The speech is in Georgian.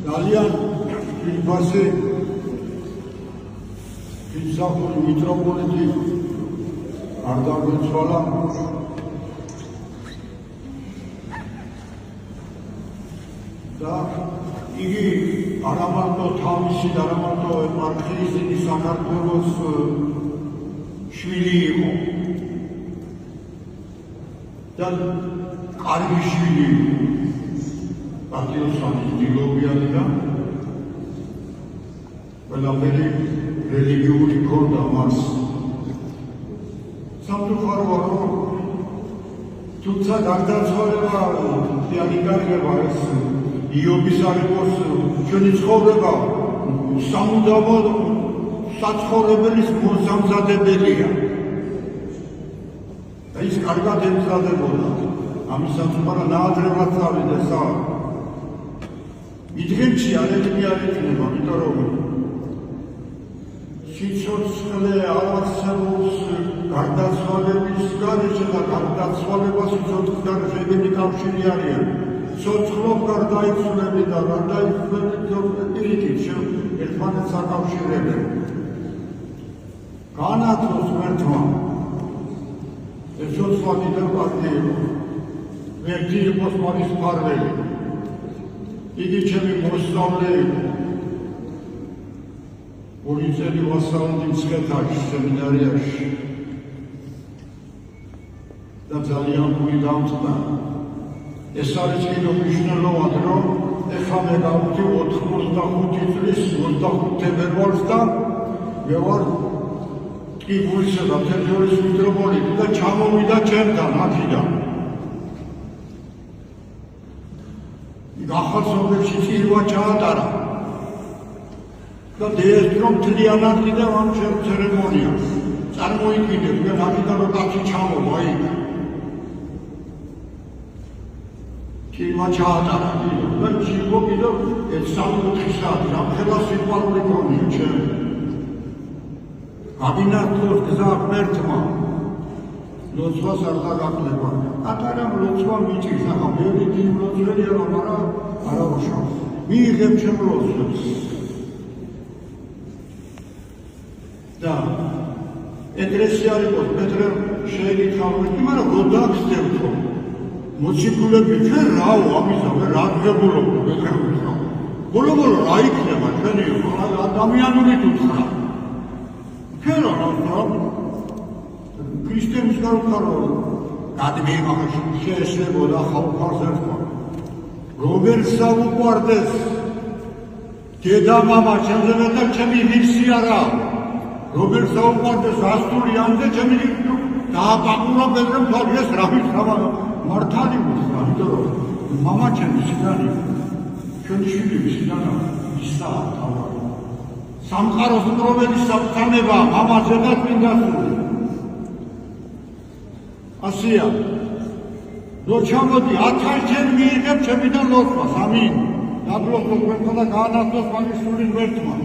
ძალიან ფასი ისახური მიტროპოლიტი არ დაგვეცვალა და იგი არა მარტო თავისი და არა მარტო ეპარქიის იგი საქართველოს შვილი იყო და კარგი შვილი პატრიოტული იდეოლოგიები და ყველაფერი რელიგიური ქონდა მას სამწუხაროა რომ თუმცა გარდაცვალება დიალიგარება ეს იობის არებოს ჩვენი ცხოვრება სამუდამო საცხოვრებელის მოსამზადებელია და ის კარგად ემზადებოდა ამისაც უბრალოდ ნაადრევად წავიდეს მიდღემში არეთმი არ ექნება იმიტომ რომ სიცოცხლე არასწორს გარდაცვალების გარეშე და გარდაცვალებას სიცოცხლის გარეშე ეგენი კავშირი არიან სოცხლობ გარდაიცვლები და გარდაიცვლები პირიქით ერთმანეთს აკავშირებენ განათლოს მერთმა ეს სოცხლა დიდ პარტია ერთი იყოს მარის ფარველი იგი ჩემი მოსწავლე ორი წელი ვასწავლდი მცხეთაში სემინარიაში და ძალიან გული დამწყდა ეს არის კიდევ მნიშვნელოვანი რომ ეხლა მე გავხდი 85 წლის 25 თებერვალს და მე ვარ ტყიბულისა და თერჯოლის მიტროპოლიტი და ჩამოვიდა ჩემთან აქედან გახალწობებში წირვა ჩაატარა და დეესტრომ თლიანად კიდევ ამ ცერემონიას წარმოიდგინეთ მე აქედან რომ კაცი ჩამოვა იქ წირვა ჩაატარა და ჩირვა კიდევ 3-4 საათი ამხელა სიყვარული ქონია ჩემ გაბინათლოს გზა ღმერთმა ლოცვას არ დაგაკლება ატარამ ლოცვა მიჭირს ახლა ბევრი დიდ ლოცვებია მაგრამ არა უშავს მიიღებ ჩემ ლოცვებს და ეგრესი არ იყოს მეტრე შეიკითხავთ მაგრამ რო დაგსდევთო მოციქულები ჩვენ რაო ამისა მე რა ღებულობ მეტრე ბოლო რა იქნება ჩვენი ადამიანური თუთხა ჩვენ რა ქრისტიანის გარკვეულ გადმეიმახაში შეესწრებოდა ხალხს ერთხმა როგორ საუყვარდეს დედა მამა ჩემზე და ჩემი ვირსი არა როგორ საუყვარდეს ასული ანძე ჩემი დააპაყურებენ რომ თავის რამის მართალი უთხრა იმიტომ რომ მამა ჩემი სიგანი ჩვენი შვილი სიგანა ისაა თავი სამყაროს მტრობელის სამება მამაზე და წმინდასული ასია რო ჩამოდი 1000 ჯერ მიიღებ ჩემიდან ლოცვას ამინ დაბლოკოს თქვენთან და გაანათლოს მაგის სული ღმერთმა